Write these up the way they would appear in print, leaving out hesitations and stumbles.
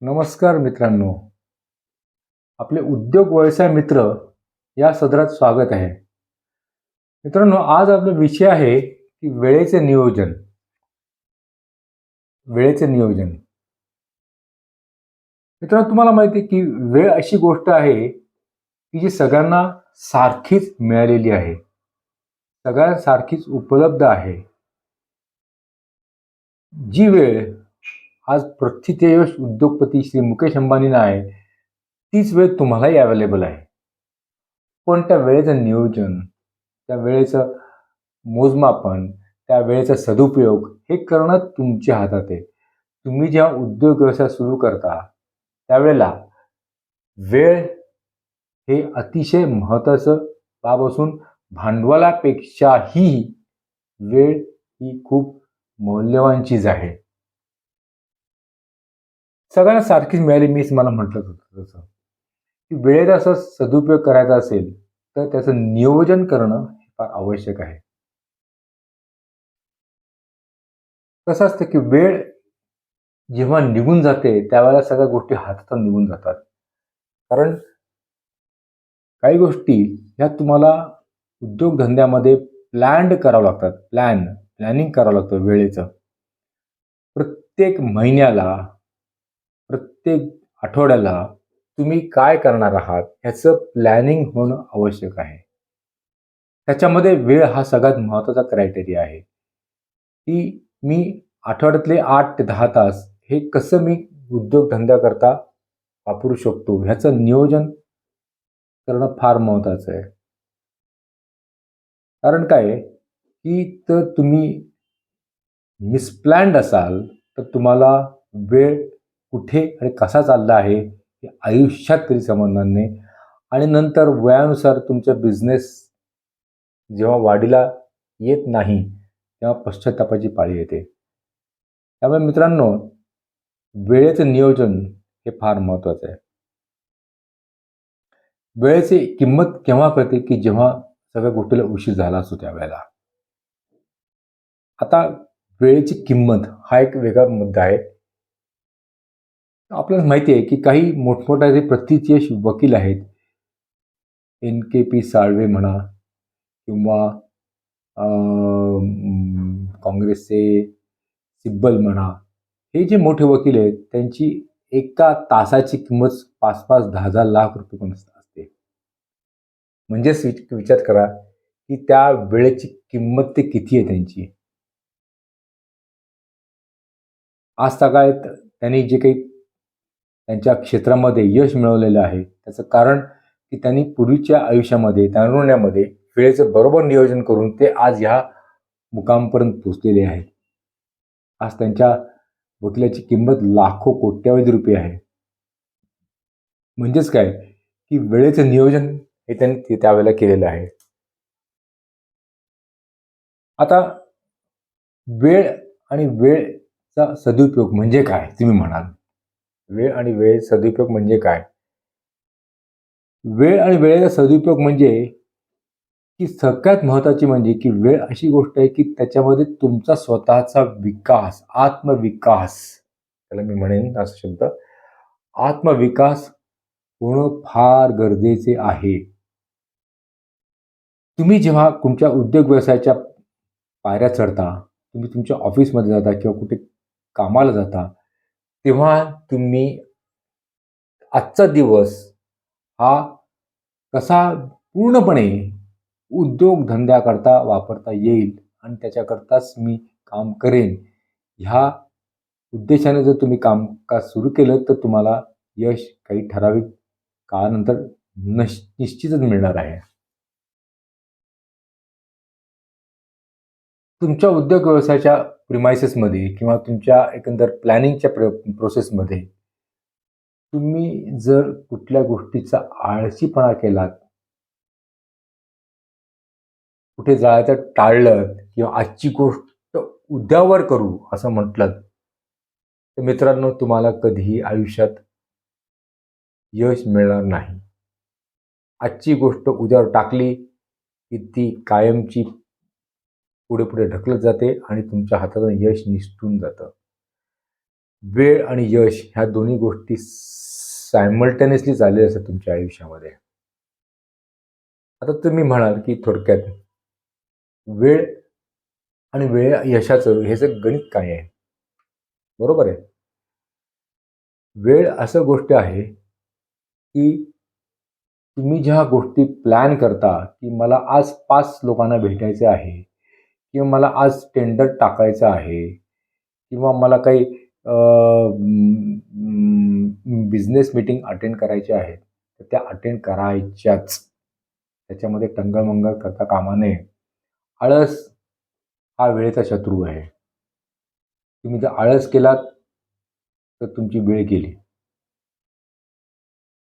नमस्कार मित्रांनो. आपले उद्योग व्यवसाय मित्र या सदरात स्वागत आहे. मित्रांनो, आज आपला विषय आहे की वेळेचे नियोजन. वेळेचे नियोजन. मित्रांनो, तुम्हाला माहिती आहे की वेळ अशी गोष्ट आहे की जी सगळ्यांना सारखीच मिळालेली आहे. सगळ्यांना सारखीच उपलब्ध आहे. जी वेळ आज प्रथितयश उद्योगपती श्री मुकेश अंबानींना आहे, तीच वेळ तुम्हालाही अवेलेबल आहे. पण त्या वेळेचं नियोजन, त्या वेळेचं मोजमापन, त्या वेळेचा सदुपयोग हे करणं तुमच्या हातात आहे. तुम्ही जेव्हा उद्योग व्यवसाय सुरू करता त्यावेळेला वेळ हे अतिशय महत्त्वाचं बाब असून भांडवलापेक्षाही वेळ ही खूप मौल्यवान चीज आहे. सगळ्यांना सारखीच मिळाली, मीच मला म्हटलं होतं तसं की वेळेचा असा सदुपयोग करायचा असेल तर त्याचं नियोजन करणं फार आवश्यक आहे. कसं असतं की वेळ जेव्हा निघून जाते त्यावेळेला सगळ्या गोष्टी हातातून निघून जातात. कारण काही गोष्टी ह्या तुम्हाला उद्योगधंद्यामध्ये प्लॅन्ड करावं लागतात. प्लॅनिंग करावं लागतं वेळेचं. प्रत्येक महिन्याला, प्रत्येक आठवड्याला तुम्ही काय करणार आहात ह्याचं प्लॅनिंग होणं आवश्यक आहे. त्याच्यामध्ये वेळ हा सगळ्यात महत्त्वाचा क्रायटेरिया आहे, की मी आठवड्यातले 8 ते 10 तास हे कसं मी उद्योगधंद्याकरता वापरू शकतो ह्याचं नियोजन करणं फार महत्त्वाचं आहे. कारण काय आहे, की तर तुम्ही मिसप्लॅन्ड असाल तर तुम्हाला वेळ कुठे आणि कसा चालला आहे हे आयुष्यात कधी समजणार नाही आणि नंतर वयानुसार तुमचा बिझनेस जेव्हा वाढीला येत नाही तेव्हा पश्चात्तापाची पाळी येते. त्यामुळे मित्रांनो, वेळेचं नियोजन हे फार महत्त्वाचं आहे. वेळेची किंमत केव्हा कळते की जेव्हा सगळ्या गोष्टीला उशीर झाला असतो त्यावेळेला. आता वेळेची किंमत हा एक वेगळा मुद्दा आहे. आपल्याला माहिती आहे की काही मोठमोठे जे प्रथितयश वकील आहेत, NKP साळवे म्हणा किंवा काँग्रेसचे सिब्बल म्हणा, हे जे मोठे वकील आहेत त्यांची एका तासाची किंमत 5-5, 10-10 लाख रुपये पण असते. म्हणजेच विचार करा की त्या वेळेची किंमत ते किती आहे त्यांची. आज सगळ्यात त्यांनी जे काही त्यांच्या क्षेत्रामध्ये यश मिळवलेलं आहे त्याचं कारण की त्यांनी पूर्वीच्या आयुष्यामध्ये, तरुणामध्ये वेळेचं बरोबर नियोजन करून ते आज ह्या मुकामापर्यंत पोहोचलेले आहेत. आज त्यांच्या वकिलाची किंमत लाखो कोट्यावधी रुपये आहे. म्हणजेच काय की वेळेचं नियोजन हे त्यांनी त्यावेळेला केलेलं आहे. आता वेळ आणि वेळेचा सदुपयोग म्हणजे काय तुम्ही म्हणाल? वेळ आणि वेळेचा सदुपयोग म्हणजे काय? वेळ आणि वेळेचा सदुपयोग म्हणजे की सगळ्यात महत्त्वाची म्हणजे की वेळ अशी गोष्ट आहे की त्याच्यामध्ये तुमचा स्वतःचा विकास, आत्मविकास, त्याला मी म्हणेन असा शब्द, आत्मविकास होणं फार गरजेचे आहे. तुम्ही जेव्हा तुमच्या उद्योग व्यवसायाच्या पायऱ्या चढता, तुम्ही तुमच्या ऑफिसमध्ये जाता किंवा कुठे कामाला जाता, तेव्हा तुम्ही आजचा दिवस हा कसा पूर्णपणे उद्योगधंद्याकरता वापरता येईल आणि त्याच्याकरताच मी काम करेन, ह्या उद्देशाने जर तुम्ही कामकाज सुरू केलं तर तुम्हाला यश काही ठराविक काळानंतर निश्चितच मिळणार आहे. तुमच्या उद्योग व्यवसायाच्या प्रिमाइसेसमध्ये किंवा तुमच्या एकंदर प्लॅनिंगच्या प्रोसेसमध्ये तुम्ही जर कुठल्या गोष्टीचा आळशीपणा केलात, कुठे जायचं टाळलं किंवा आजची गोष्ट उद्यावर करू असं म्हटलं, तर मित्रांनो तुम्हाला कधीही आयुष्यात यश मिळणार नाही. आजची गोष्ट उद्यावर टाकली की ती कायमची पुढे पुढे ढकलत जाते आणि तुमच्या हातातून यश निसटून जातं. वेळ आणि यश ह्या दोन्ही गोष्टी सायमल्टेनियसली चाललेल्या असतात तुमच्या आयुष्यामध्ये. आता तुम्ही म्हणाल की थोडक्यात वेळ आणि वेळ यशाचं ह्याचं गणित काय आहे? बरोबर आहे. वेळ असं गोष्ट आहे की तुम्ही ज्या गोष्टी प्लॅन करता की मला आज 5 लोकांना भेटायचे आहे किंवा मला आज टेंडर टाकायचं आहे किंवा मला काही बिझनेस मीटिंग अटेंड करायच्या आहेत, तर त्या अटेंड करायच्याच. त्याच्यामध्ये टंगळमंगळ करता कामा नये. आळस हा वेळेचा शत्रू आहे. तुम्ही जर आळस केलात, तर तुमची वेळ गेली.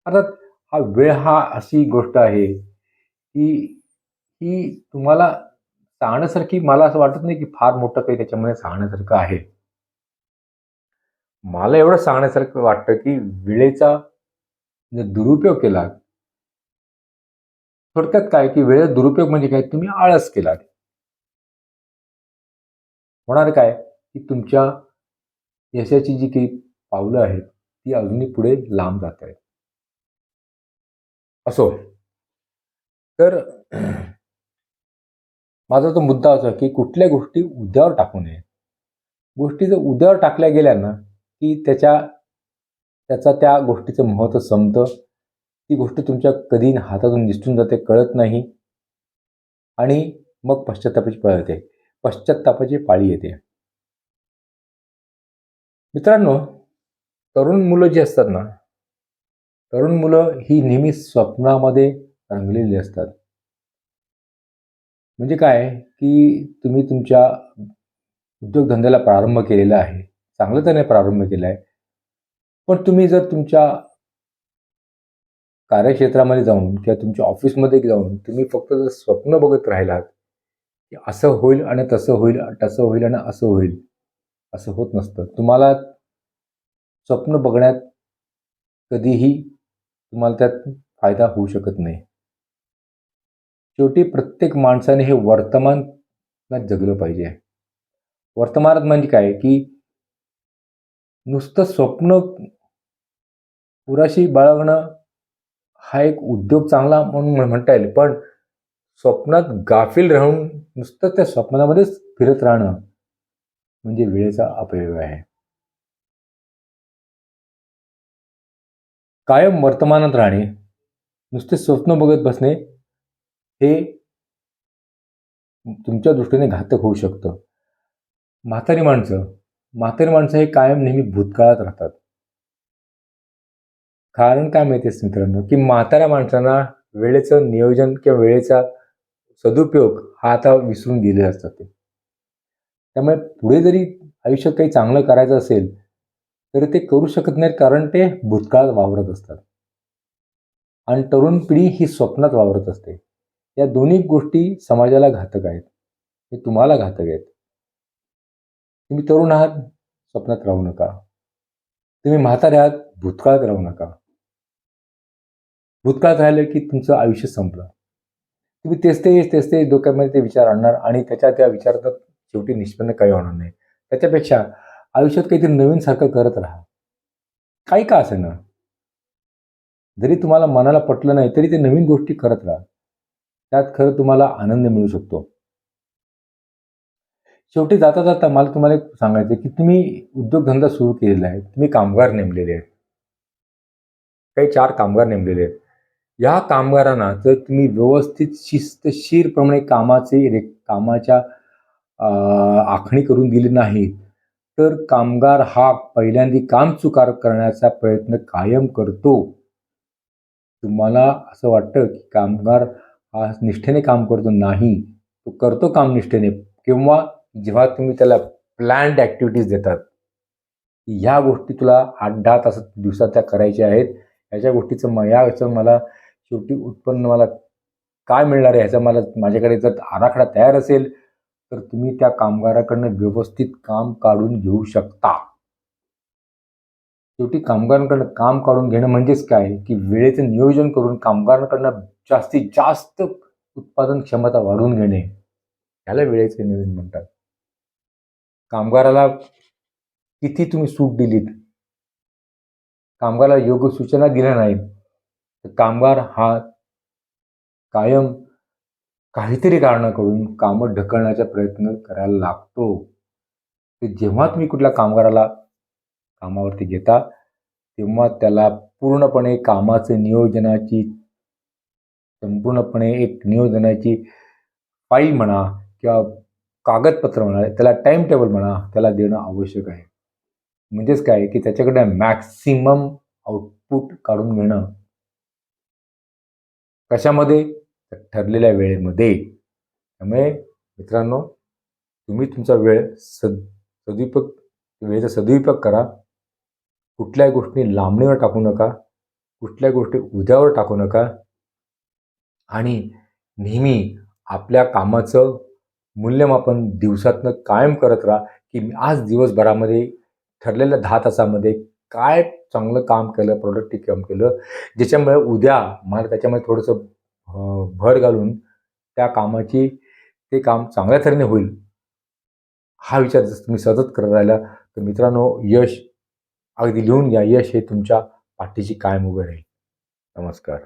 अर्थात वेळ अशी गोष्ट आहे, की ही तुम्हाला सांगण्यासारखी मला असं वाटत नाही, की फार मोठं काही त्याच्यामध्ये सांगण्यासारखं आहे. मला एवढं सांगण्यासारखं वाटतं, की वेळेचा जर दुरुपयोग केला, थोडक्यात काय, की वेळेचा दुरुपयोग म्हणजे काय? तुम्ही आळस केलात. होणार काय, की तुमच्या यशाची जी काही पावलं आहेत, ती अजूनही पुढे लांब जात आहेत. असो. तर माझा तो मुद्दा असा, की कुठल्या गोष्टी उद्यावर टाकू नये. गोष्टी जर उद्यावर टाकल्या गेल्या ना, की त्याचा त्या गोष्टीचं महत्त्व संपतं. ती गोष्ट तुमच्या कधी हातातून निसटून जाते, कळत नाही आणि मग पश्चात्तापाची पाळी येते. पश्चात्तापाची पाळी येते. मित्रांनो, तरुण मुलं जी असतात ना, तरुण मुलं ही नेहमी स्वप्नामध्ये रंगलेली असतात. म्हणजे काय, की तुम्ही तुमच्या उद्योगधंद्याला प्रारंभ केलेला आहे. चांगलं त्याने प्रारंभ केला आहे. पण तुम्ही जर तुमच्या कार्यक्षेत्रामध्ये जाऊन किंवा तुमच्या ऑफिसमध्ये जाऊन तुम्ही फक्त जर स्वप्न बघत राहिलात, की असं होईल आणि तसं होईल, तसं होईल आणि असं होईल, असं होत नसतं. तुम्हाला स्वप्न बघण्यात कधीही तुम्हाला त्यात फायदा होऊ शकत नाही. शेवटी प्रत्येक माणसाने हे वर्तमानात जगलं पाहिजे. वर्तमानात म्हणजे काय, की नुसतं स्वप्न पुराशी बाळगणं हा एक उद्योग चांगला म्हणून म्हणता येईल. पण स्वप्नात गाफील राहून नुसतं त्या स्वप्नामध्येच फिरत राहणं म्हणजे वेळेचा अपव्यय आहे. कायम वर्तमानात राहणे, नुसते स्वप्न बघत बसणे हे तुमच्या दृष्टीने घातक होऊ शकतं. म्हातारी माणसं म्हातारी माणसं हे कायम नेहमी भूतकाळात राहतात. कारण काय माहिती आहे मित्रांनो, की म्हाताऱ्या माणसांना वेळेचं नियोजन किंवा वेळेचा सदुपयोग हा आता विसरून गेले असतात ते. त्यामुळे पुढे जरी आयुष्यात काही चांगलं करायचं असेल, तर ते करू शकत नाहीत कारण ते भूतकाळात वावरत असतात. आणि तरुण पिढी ही स्वप्नात वावरत असते. या दोन्ही गोष्टी समाजाला घातक आहेत. हे तुम्हाला घातक आहेत. तुम्ही तरुण आहात, स्वप्नात राहू नका. तुम्ही म्हातारे आहात, भूतकाळात राहू नका. भूतकाळात राहिलं की तुमचं आयुष्य संपलं. तुम्ही तेच डोक्यामध्ये ते विचार आणणार आणि त्या विचारात शेवटी निष्पन्न काही होणार नाही. त्याच्यापेक्षा आयुष्यात काहीतरी नवीनसारखं करत राहा. काही का असेना. जरी तुम्हाला मनाला पटलं नाही, तरी ते नवीन गोष्टी करत राहा. त्यात खरं तुम्हाला आनंद मिळू शकतो. शेवटी जाता मला तुम्हाला एक सांगायचं आहे, की तुम्ही उद्योगधंदा सुरू केलेला आहे. तुम्ही कामगार नेमलेले आहेत. काही 4 कामगार नेमलेले आहेत. या कामगारांना जर तुम्ही व्यवस्थित शिस्तशीरप्रमाणे कामाच्या आखणी करून दिली नाही, तर कामगार हा पहिल्यांदा काम चुकार करण्याचा प्रयत्न कायम करतो. तुम्हाला असं वाटतं, की कामगार हा निष्ठेने काम करतो. नाही, तो करतो काम निष्ठेने किंवा जेव्हा तुम्ही त्याला प्लॅन्ड ॲक्टिव्हिटीज देतात. ह्या गोष्टी तुला 8-10 तास दिवसाच्या करायच्या आहेत. ह्याच्या गोष्टीचं याचं मला शेवटी उत्पन्न मला काय मिळणार आहे ह्याचा माझ्याकडे जर आराखडा तयार असेल, तर तुम्ही त्या कामगाराकडनं व्यवस्थित काम काढून घेऊ शकता. शेवटी कामगारांकडनं काम काढून घेणं म्हणजेच काय, की वेळेचं नियोजन करून कामगारांकडनं जास्तीत जास्त उत्पादन क्षमता वाढवून घेणे, ह्याला वेळेचे नियोजन म्हणतात. कामगाराला किती तुम्ही सूट दिलीत, कामगाराला योग्य सूचना दिल्या नाहीत, तर कामगार हा कायम काहीतरी कारणाकडून कामं ढकलण्याचा प्रयत्न करायला लागतो. तर जेव्हा तुम्ही कुठल्या कामगाराला कामावरती घेता, तेव्हा त्याला पूर्णपणे कामाचं नियोजनाची संपूर्णपणे एक नियोजनाची फाईल म्हणा किंवा कागदपत्र म्हणा, त्याला टाईम टेबल म्हणा, त्याला देणं आवश्यक आहे. म्हणजेच काय की त्याच्याकडनं मॅक्सिमम आउटपुट काढून घेणं. कशामध्ये? तर ठरलेल्या वेळेमध्ये. त्यामुळे मित्रांनो, तुम्ही तुमचा वेळ सदुपयोग वेळेचा सदुपयोग करा. कुठल्याही गोष्टी लांबणीवर टाकू नका. कुठल्याही गोष्टी उद्यावर टाकू नका. आणि नेहमी आपल्या कामाचं मूल्यमापन दिवसातनं कायम करत राहा, की मी आज दिवसभरामध्ये ठरलेल्या 10 तासामध्ये काय चांगलं काम केलं, प्रोडक्टिव्ह काम केलं, ज्याच्यामुळे उद्या मला त्याच्यामध्ये थोडंसं भर घालून त्या कामाची ते काम चांगल्या तऱ्हेने होईल. हा विचार जर तुम्ही सतत करत राहिला, तर मित्रांनो यश अगदी लिहून घ्या, यश हे तुमच्या पाठीशी कायम उभं राहील. नमस्कार.